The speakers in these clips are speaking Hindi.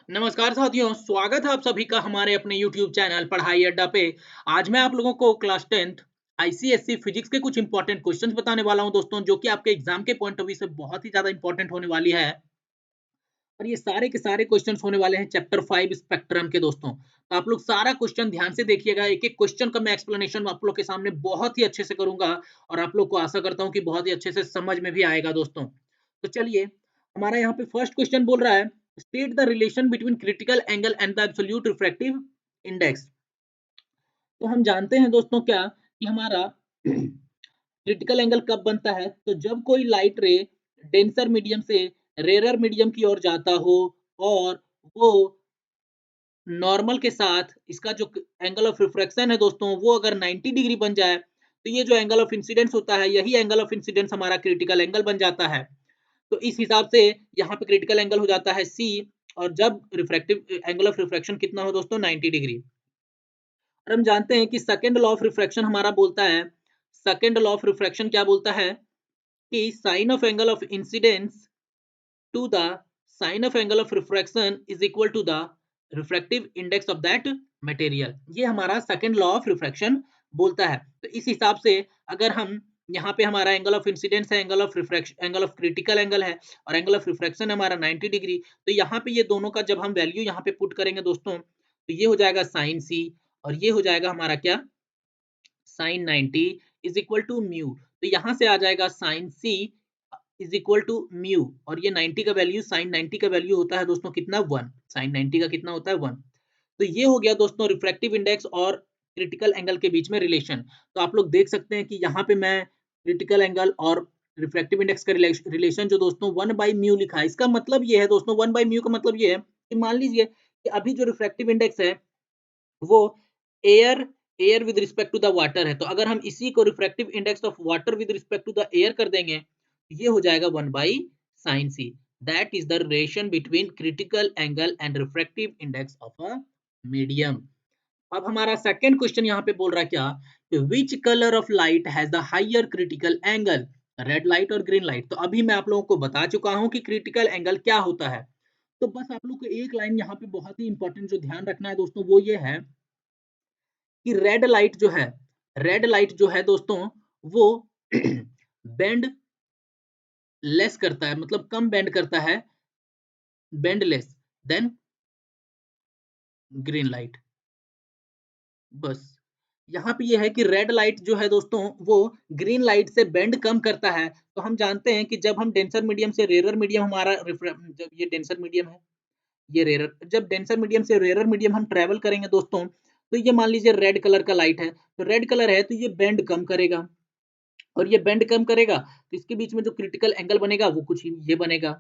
नमस्कार साथियों, स्वागत है आप सभी का हमारे अपने YouTube चैनल पढ़ाई अड्डा पे। आज मैं आप लोगों को क्लास 10th आईसीएसई फिजिक्स के कुछ इंपॉर्टेंट क्वेश्चंस बताने वाला हूं दोस्तों, जो कि आपके एग्जाम के पॉइंट ऑफ व्यू से बहुत ही ज्यादा इंपॉर्टेंट होने वाली है। और ये सारे के सारे क्वेश्चंस होने वाले हैं चैप्टर 5 स्पेक्ट्रम के दोस्तों। तो आप लोग सारा क्वेश्चन ध्यान से देखिएगा, एक-एक क्वेश्चन का मैं एक्सप्लेनेशन आप लोग के सामने बहुत ही अच्छे से करूंगा और आप लोग को आशा करता हूं कि बहुत ही अच्छे से समझ में भी आएगा दोस्तों। तो चलिए, हमारा यहाँ पे फर्स्ट क्वेश्चन बोल रहा है, state the relation between critical angle and the absolute refractive index. तो हम जानते हैं दोस्तों क्या कि हमारा क्रिटिकल एंगल कब बनता है, तो जब कोई लाइट रे डेंसर मीडियम से रेयर मीडियम की ओर जाता हो और वो नॉर्मल के साथ इसका जो एंगल ऑफ रिफ्रैक्शन है दोस्तों, वो अगर 90 डिग्री बन जाए, तो ये जो एंगल ऑफ इंसिडेंस होता है, यही एंगल ऑफ इंसिडेंस हमारा क्रिटिकल एंगल बन जाता है। तो इस हिसाब से यहाँ पे क्रिटिकल एंगल हो जाता है सी। और जब रिफ्रैक्टिव एंगल ऑफ रिफ्रैक्शन कितना हो दोस्तों, 90 डिग्री। और हम जानते हैं कि सेकंड लॉ ऑफ रिफ्रैक्शन हमारा बोलता है, सेकंड लॉ ऑफ रिफ्रैक्शन क्या बोलता है कि sine of angle of incidence to the sine of angle of refraction is equal to the refractive index of that material। ये हमारा सेकंड लॉ ऑफ रिफ्रैक्शन बोलता है। तो इस हिसाब से अगर हम यहाँ पे हमारा एंगल ऑफ इंसिडेंस है, angle of refraction, angle of critical angle है और एंगल ऑफ रिफ्रैक्शन हमारा 90 डिग्री, तो यहाँ पे ये दोनों का जब हम वैल्यू यहाँ पे पुट करेंगे दोस्तों, तो ये हो जाएगा साइन सी और ये हो जाएगा हमारा क्या, sine 90 is equal to mu. तो यहाँ से आ जाएगा sine C is equal to mu, और ये 90 का वैल्यू, साइन 90 का वैल्यू होता है दोस्तों कितना, 1। साइन 90 का कितना होता है, 1। तो ये हो गया दोस्तों रिफ्रैक्टिव इंडेक्स और क्रिटिकल एंगल के बीच में रिलेशन। तो आप लोग देख सकते हैं कि यहाँ पे मैं क्रिटिकल एंगल और रिफ्रैक्टिव इंडेक्स का रिलेशन जो दोस्तों 1 बाई म्यू लिखा है, इसका मतलब ये है दोस्तों, 1 बाई म्यू का मतलब ये है कि मान लीजिए कि अभी जो रिफ्रैक्टिव इंडेक्स है वो air air with respect to the water है, तो अगर हम इसी को refractive index of water with respect to the air कर देंगे, ये हो जाएगा 1 by sine C. That is the relation between critical angle and refractive index of a medium. अब हमारा सेकंड क्वेश्चन यहाँ पे बोल रहा है क्या, which colour of light has the higher critical angle, red light और ग्रीन लाइट। तो अभी मैं आप लोगों को बता चुका हूँ कि क्रिटिकल एंगल क्या होता है। तो बस आप लोग को एक लाइन यहाँ पे बहुत ही इंपॉर्टेंट जो ध्यान रखना है दोस्तों, वो ये है कि रेड लाइट जो है दोस्तों, वो बेंड लेस करता है, मतलब कम बेंड करता है, bend less than green light. बस यहाँ पे ये है कि रेड लाइट जो है दोस्तों, वो ग्रीन लाइट से बेंड कम करता है। तो हम जानते हैं कि जब हम डेंसर मीडियम से रेयर मीडियम हमारा जब ये डेंसर मीडियम है, ये रेयर, जब डेंसर मीडियम से रेयर मीडियम हम ट्रेवल करेंगे दोस्तों, तो ये मान लीजिए रेड कलर का लाइट है, तो रेड कलर है तो ये बेंड कम करेगा, और ये बेंड कम करेगा तो इसके बीच में जो क्रिटिकल एंगल बनेगा वो कुछ ये बनेगा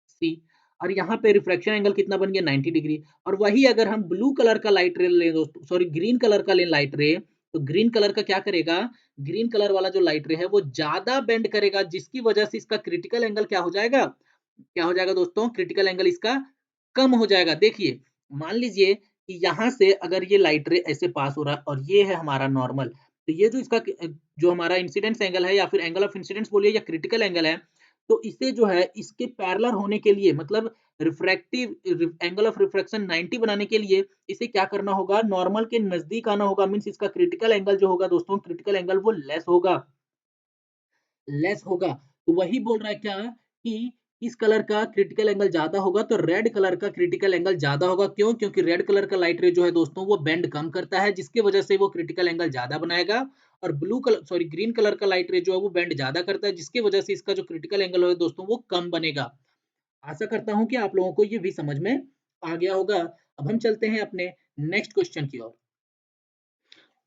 सी। और यहाँ पे रिफ्रैक्शन एंगल कितना बन गया, 90 डिग्री। और वही अगर हम ब्लू कलर का लाइट रे ले दोस्तों, सॉरी ग्रीन कलर का ले लाइट रे, तो ग्रीन कलर का क्या करेगा, ग्रीन कलर वाला जो लाइट रे है वो ज्यादा बेंड करेगा, जिसकी वजह से इसका क्रिटिकल एंगल क्या हो जाएगा, क्या हो जाएगा दोस्तों, क्रिटिकल एंगल इसका कम हो जाएगा। देखिए, मान लीजिए कि यहाँ से अगर ये लाइट रे ऐसे पास हो रहा है और ये है हमारा नॉर्मल, तो ये जो इसका जो हमारा इंसिडेंस एंगल है या फिर एंगल ऑफ इंसिडेंस बोलिए या क्रिटिकल एंगल है, तो इसे जो है इसके पैरेलल होने के लिए, मतलब रिफ्रैक्टिव एंगल ऑफ रिफ्रैक्शन 90 बनाने के लिए इसे क्या करना होगा, नॉर्मल के नजदीक आना होगा। मींस इसका क्रिटिकल एंगल जो होगा दोस्तों, क्रिटिकल एंगल वो लेस होगा, लेस होगा। तो वही बोल रहा है क्या कि इस कलर का क्रिटिकल एंगल ज्यादा होगा, तो रेड कलर का क्रिटिकल एंगल ज्यादा होगा। क्यों? क्योंकि रेड कलर का लाइट रे जो है दोस्तों, वो बेंड कम करता है, जिसकी वजह से वो क्रिटिकल एंगल ज्यादा बनाएगा। और blue colour, sorry green colour का लाइट रे जो है वो बेंड ज्यादा करता है, जिसकी वजह से इसका जो क्रिटिकल एंगल है दोस्तों, वो कम बनेगा। आशा करता हूँ कि आप लोगों को ये भी समझ में आ गया होगा। अब हम चलते हैं अपने नेक्स्ट क्वेश्चन की ओर।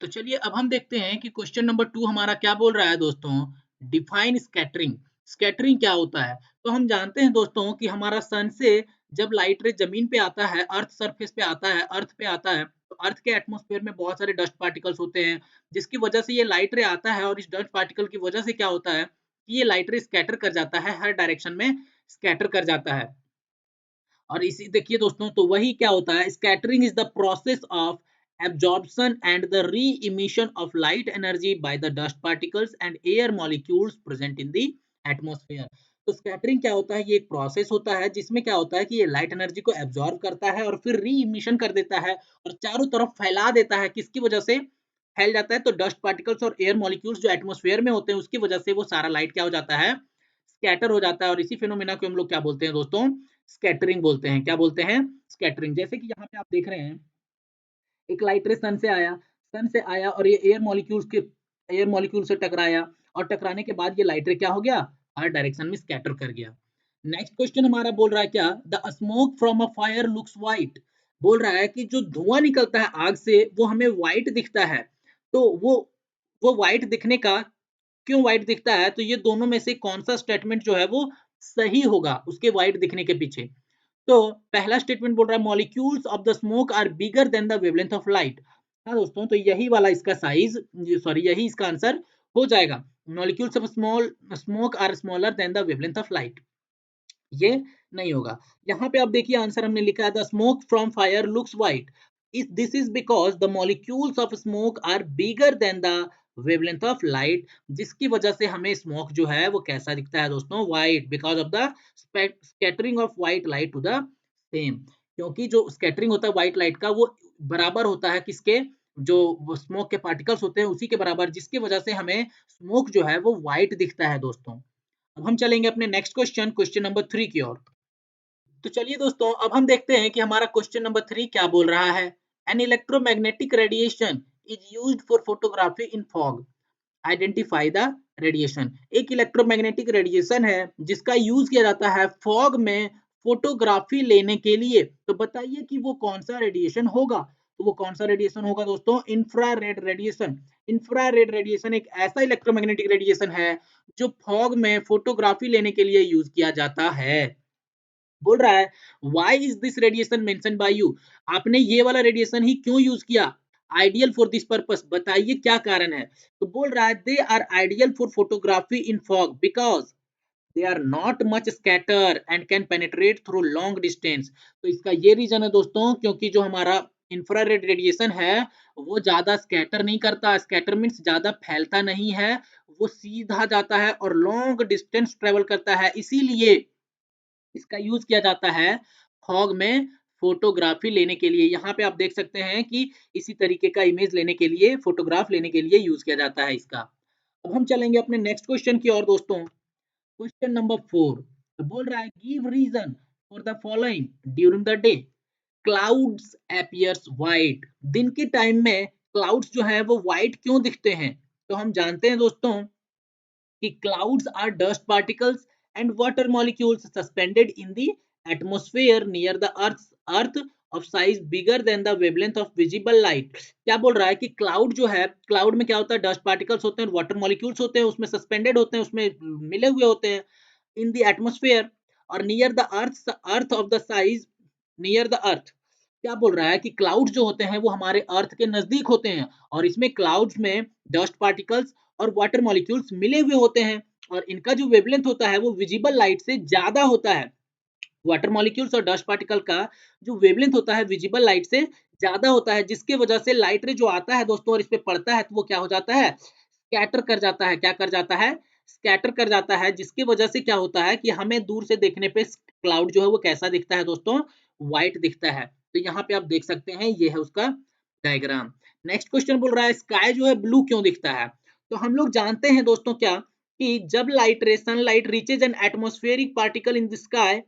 तो चलिए अब हम देखते हैं कि क्वेश्चन नंबर 2 हमारा क्या बोल रहा है दोस्तों, डिफाइन स्कैटरिंग। स्कैटरिंग क्या होता है? तो हम जानते हैं दोस्तों कि हमारा सन से जब लाइट रे जमीन पे आता है, अर्थ सरफेस पे आता है, अर्थ पे आता है, तो अर्थ के एटमॉस्फेयर में बहुत सारे डस्ट पार्टिकल्स होते हैं, जिसकी वजह से ये लाइट रे आता है। और इस डस्ट पार्टिकल की वजह से क्या होता है कि ये लाइट रे स्कैटर कर जाता है, हर डायरेक्शन में स्कैटर कर जाता है। और इसी देखिए दोस्तों, तो वही क्या होता है, scattering is the process of absorption and the re-emission of light energy by the dust particles and air molecules present in the atmosphere। तो स्कैटरिंग क्या होता है, ये एक प्रोसेस होता है जिसमें क्या होता है कि ये लाइट एनर्जी को एब्जॉर्ब करता है और फिर री इमिशन कर देता है और चारों तरफ फैला देता है। किसकी वजह से फैल जाता है? तो डस्ट पार्टिकल्स और एयर मॉलिक्यूल्स जो एटमॉस्फेयर में होते हैं उसकी वजह से वो सारा लाइट क्या हो जाता है, स्कैटर हो जाता है। और इसी फिनोमेना को हम लोग क्या बोलते हैं दोस्तों, स्कैटरिंग बोलते हैं। क्या बोलते हैं? स्कैटरिंग। जैसे कि यहाँ पे आप देख रहे हैं एक लाइट रे सन से आया और ये एयर मॉलिक्यूल से टकराया और टकराने के बाद ये लाइट रे क्या हो गया, हर डायरेक्शन में स्कैटर कर गया। नेक्स्ट क्वेश्चन हमारा बोल रहा है क्या, the smoke from a fire looks white. बोल रहा है कि जो धुआं निकलता है आग से वो हमें व्हाइट दिखता है। तो वो व्हाइट दिखने का क्यों व्हाइट दिखता है, तो ये दोनों में से कौन सा स्टेटमेंट जो है वो सही होगा उसके व्हाइट दिखने के पीछे। तो पहला स्टेटमेंट बोल रहा है molecules of the smoke are bigger than the wavelength of light. हाँ दोस्तों, तो यही वाला इसका साइज, सॉरी यही इसका आंसर हो जाएगा। Molecules of small smoke are smaller than the wavelength of light, ये नहीं होगा। यहाँ पे आप देखिए आंसर हमने लिखा है the smoke from fire looks white, इस this is because the molecules of smoke are bigger than the wavelength of light, जिसकी वजह से हमें स्मोक जो है वो कैसा दिखता है दोस्तों, white, because of the scattering of white light to the same. क्योंकि जो स्कैटरिंग होता है व्हाइट लाइट का वो बराबर होता है किसके, जो स्मोक के पार्टिकल्स होते हैं उसी के बराबर, जिसकी वजह से हमें स्मोक जो है वो व्हाइट दिखता है दोस्तों। अब हम चलेंगे अपने नेक्स्ट क्वेश्चन, क्वेश्चन नंबर 3 की ओर। तो चलिए दोस्तों, अब हम देखते हैं कि हमारा क्वेश्चन नंबर 3 क्या बोल रहा है। An electromagnetic radiation is used for photography in fog, identify the radiation. एक इलेक्ट्रोमैग्नेटिक रेडिएशन है जिसका यूज किया जाता है फॉग में फोटोग्राफी लेने के लिए। तो बताइए कि वो कौन सा रेडिएशन होगा। तो वो कौन सा रेडिएशन होगा दोस्तों, इंफ्रारेड रेडिएशन। इंफ्रारेड रेडिएशन एक ऐसा इलेक्ट्रोमैग्नेटिक रेडिएशन है जो फॉग में फोटोग्राफी लेने के लिए यूज किया जाता है। बोल रहा है why is this radiation mention by you, आपने ये वाला रेडिएशन ही क्यों यूज किया, आइडियल फॉर दिस पर्पस, बताइए क्या कारण है। तो बोल रहा है they are ideal for photography in fog because they are not much scatter and can penetrate through long distance. तो इसका ये रीजन है दोस्तों, क्योंकि जो हमारा इंफ्रारेड रेडिएशन है वो ज्यादा स्कैटर नहीं करता, स्कैटर मीन्स ज्यादा फैलता नहीं है, वो सीधा जाता है और लॉन्ग डिस्टेंस ट्रेवल करता है, इसीलिए इसका यूज किया जाता है फॉग में फोटोग्राफी लेने के लिए। यहाँ पे आप देख सकते हैं कि इसी तरीके का इमेज लेने के लिए, फोटोग्राफ लेने के लिए यूज किया जाता है इसका। अब हम चलेंगे अपने नेक्स्ट क्वेश्चन की ओर दोस्तों, क्वेश्चन नंबर 4। तो बोल रहा है give reason for the following during the day clouds appears white. दिन के टाइम में क्लाउड्स जो है वो व्हाइट क्यों दिखते हैं। तो हम जानते हैं दोस्तों कि clouds are dust particles and water molecules suspended in the atmosphere near the earth of size bigger than the wavelength of visible light। क्या बोल रहा है कि क्लाउड जो है, क्लाउड में क्या होता है, डस्ट पार्टिकल्स होते हैं, वाटर मॉलिक्यूल्स होते हैं, उसमें सस्पेंडेड होते हैं, उसमें मिले हुए होते हैं इन द एटमोस्फेयर और near the earth of the size, near the earth. क्या बोल रहा है कि क्लाउड्स जो होते हैं वो हमारे अर्थ के नजदीक होते हैं और इसमें क्लाउड्स में डस्ट पार्टिकल्स और वाटर मॉलिक्यूल्स मिले हुए होते हैं और इनका जो वेवलेंथ होता है वो विजिबल लाइट से ज्यादा होता है। वाटर मॉलिक्यूल्स और डस्ट पार्टिकल का जो वेवलेंथ होता है विजिबल लाइट से ज्यादा होता है, जिसकी वजह से लाइट रे जो आता है दोस्तों और इस पे पड़ता है तो वो क्या हो जाता है, स्कैटर कर जाता है। क्या कर जाता है, स्कैटर कर जाता है, जिसकी वजह से क्या होता है कि हमें दूर से देखने पे क्लाउड जो है वो कैसा दिखता है दोस्तों, व्हाइट दिखता है। तो यहाँ पे आप देख सकते हैं ये है उसका डायग्राम। नेक्स्ट क्वेश्चन बोल रहा है स्काई जो है ब्लू क्यों दिखता है। तो हम लोग जानते हैं दोस्तों क्या, कि जब light ray sunlight reaches an atmospheric particle in the sky,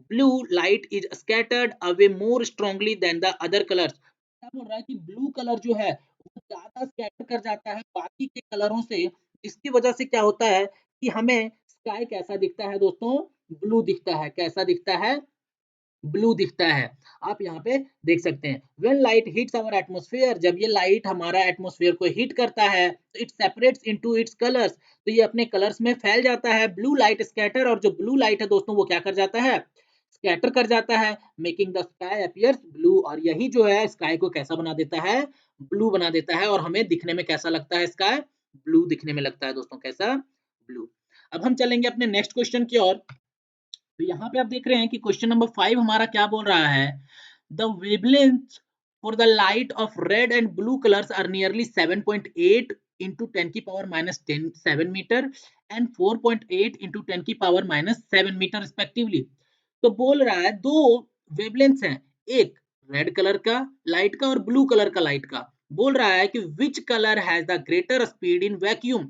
blue light is scattered away more strongly than the other colors। क्या बोल रहा है कि ब्लू कलर जो है वो ज्यादा स्कैटर कर जाता है बाकी के कलरों से, इसकी वजह से क्या होता है कि हमें स्काई कैसा दिखता है दोस्तों, ब्लू दिखता है। कैसा दिखता है, ब्लू दिखता है। आप यहाँ पे देख सकते हैं when light hits our atmosphere, जब ये लाइट हमारा एटमॉस्फेयर को हिट करता है तो it separates into its colours, तो ये अपने कलर्स में फैल जाता है। ब्लू लाइट स्कैटर, और जो ब्लू लाइट है दोस्तों वो क्या कर जाता है, स्कैटर कर जाता है, making the sky appears blue. और यही जो है स्काई को कैसा बना देता है, ब्लू बना देता है, और हमें दिखने में कैसा लगता है, स्काई ब्लू दिखने में लगता है दोस्तों, कैसा, ब्लू। अब हम चलेंगे अपने नेक्स्ट क्वेश्चन की ओर। तो यहाँ पे आप देख रहे हैं कि क्वेश्चन नंबर 5 हमारा क्या बोल रहा है, the wavelength for the light of red and blue colours are nearly 7.8 into 10⁻⁻7 metre and 4.8 into 10⁻⁻7 metre respectively. तो बोल रहा है दो वेवलेंथ्स हैं, एक रेड कलर का लाइट का और ब्लू कलर का लाइट का। बोल रहा है कि विच colour has the greater speed in vacuum.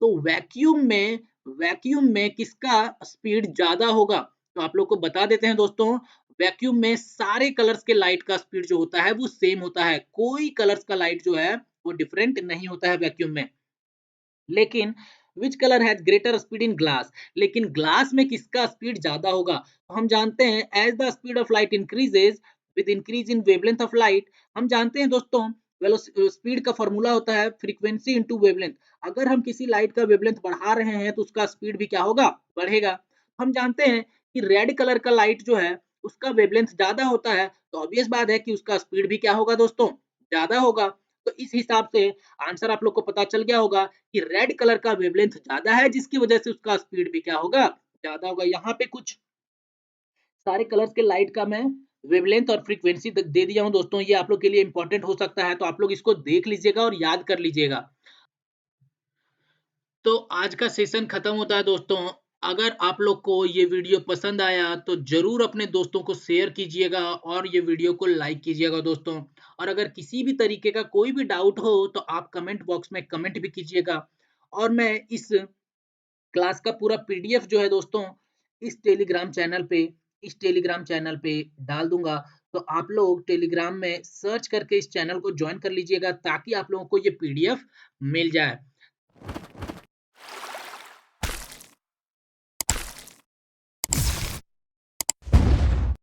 तो वैक्यूम में किसका स्पीड ज्यादा होगा? तो आप लोग को बता देते हैं दोस्तों, वैक्यूम में सारे कलर्स के लाइट का स्पीड जो होता है वो सेम होता है, कोई कलर्स का लाइट जो है वो डिफरेंट नहीं होता है वैक्यूम में। लेकिन which colour has greater speed in glass, लेकिन ग्लास में किसका स्पीड ज्यादा होगा? तो हम जानते हैं as the speed of light increases with increase in wavelength of light. हम जानते हैं दोस्तों स्पीड का फॉर्मूला होता है फ्रीक्वेंसी इनटू वेवलेंथ। अगर हम किसी लाइट का वेवलेंथ बढ़ा रहे हैं तो उसका स्पीड भी क्या होगा? बढ़ेगा। हम जानते हैं कि रेड कलर का लाइट जो है उसका वेवलेंथ ज्यादा होता है, तो ऑब्वियस बात है कि उसका स्पीड भी क्या होगा दोस्तों? ज्यादा होगा। तो इस हिसाब से आंसर आप लोग को पता चल गया होगा कि रेड कलर का वेवलेंथ ज्यादा है, जिसकी वजह से उसका स्पीड भी क्या होगा? ज्यादा होगा। यहाँ पे कुछ सारे कलर्स के लाइट का मैं वेवलेंथ और फ्रीक्वेंसी दे दिया हूँ दोस्तों, ये आप लोग के लिए इंपॉर्टेंट हो सकता है, तो आप लोग इसको देख लीजिएगा और याद कर लीजिएगा। तो आज का सेशन खत्म होता है दोस्तों। अगर आप लोग को ये वीडियो पसंद आया तो जरूर अपने दोस्तों को शेयर कीजिएगा और ये वीडियो को लाइक कीजिएगा दोस्तों। और अगर किसी भी तरीके का कोई भी डाउट हो तो आप कमेंट बॉक्स में कमेंट भी कीजिएगा। और मैं इस क्लास का पूरा पीडीएफ जो है दोस्तों इस टेलीग्राम चैनल पे डाल दूंगा। तो आप लोग टेलीग्राम में सर्च करके इस चैनल को ज्वाइन कर लीजिएगा ताकि आप लोगों को ये पीडीएफ मिल जाए।